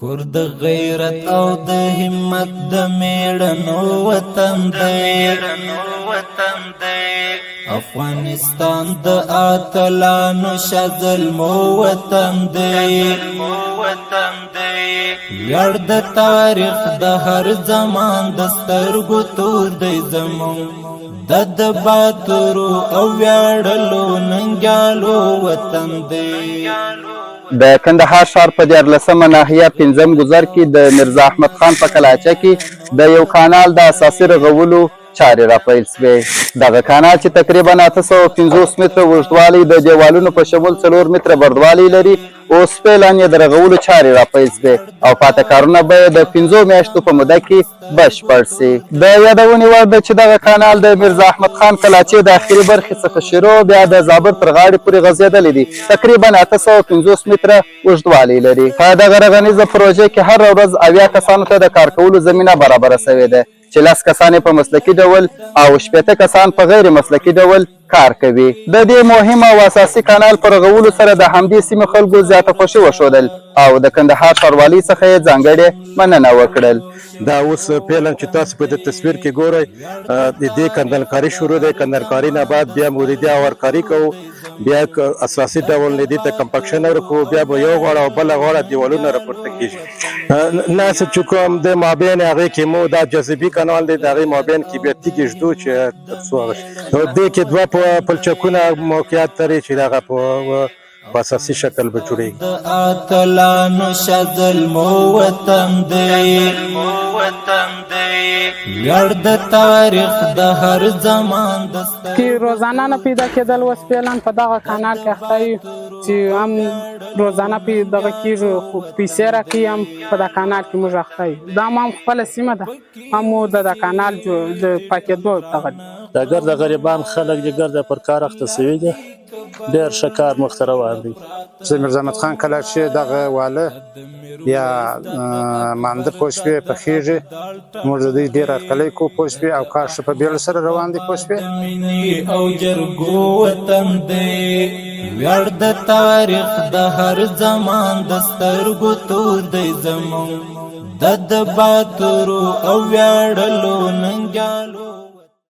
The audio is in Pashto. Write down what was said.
کور د غیرت او د همت د میړنو وطن دی افغانستان د اتلانو شذلمو وطن دی ویاړ د تاریخ د هر زمان د سترګو تور دی زمون د باتورو او ویاړلو ننګیالو وطن دی. د کندهار ښار په 14مه ناحیه 5م ګذر کې د میرزا احمد خان په کلاچه کې د یو کانال د اساسي رغولو چارې راپیل شوې. دغه کانال چې تقریبا 850 متره اوږدوالی د دیوالونو په شمول 4 متره بردوالی لري، اوس فعلا یې د رغولو چارې راپیل شوې او پاته کارونه به د 5 میاشتو په موده کې بشپړ شي. د یادونې وړ ده چې دغه کانال د میرزا احمد خان کلاچې د اخري برخې څخه شروع بیا د زابر تر غاړې پورې غځېدلی دی. تقریبا 850 متره اوږدوالی لري. په دغه رغنیزه پروژې کې هره ورځ 80 کسانو ته د کار کولو زمینه برابره شوې ده چې 10 کسان په مسلکي ډول او 80 کسان په غیر مسلکي ډول کار کوي. د دې مهم او اساسي کانال پر رغولو سره د همدې سیمې خلکو زیاته خوښي وښودل او د کندهار ښاروالۍ څخه یې ځانګړې مننه وکړل. دا اوس فعلا چې تاسو په دې تصویر کې ګورئ د دې کندنکاري شروع دی. کندنکاري نه بعد بیا موریدي او ورکاري کوو، بیا اساسي ډول نه دي ته کمپکشن ورکوو، بیا به یو غاړه او بله غاړه دیوالونه راپورته کېږي. نه چې کوم د مابین هغې کې مو دا جاذبي کانال دی، د هغې مابین کې بیا تیږې ږدو چې تر څو هغه شي. دې کې 2 پلچکونه موقعیت لري چې هغه په اساسي شکل به جوړېږي. د اتلانو شذلمو وطن دی ویاړ د تاریخ د هر زمان د کې روزانه نه پیدا کېدل اوس فعلا په دغه کانال کې اخته یو چې هم روزانه دغه کېږي خو پیسې راکوي هم په دغه کانال کې موږ اخته یو. دا هم خپله سیمه ده، هم مو د کانال د پاکېدو دغه دی. دا ګرده غریبان خلک دي، ګرده پر کار اخته سوي دي، ډېر ښه کار مخته روان دی. زه میرزا احمد خان کلاچې دغه واله یا مانده پوشپې پخېږي، موږ د دوی ډېر هرکلی کوو پوشپې او کار ښه په بیړه سره روان دی. پوشپې او جرګو وطن دی ویاړ د تاریخ د هر زمان د سترګو تور دی زمون د باتورو او ویاړلو ننګیالو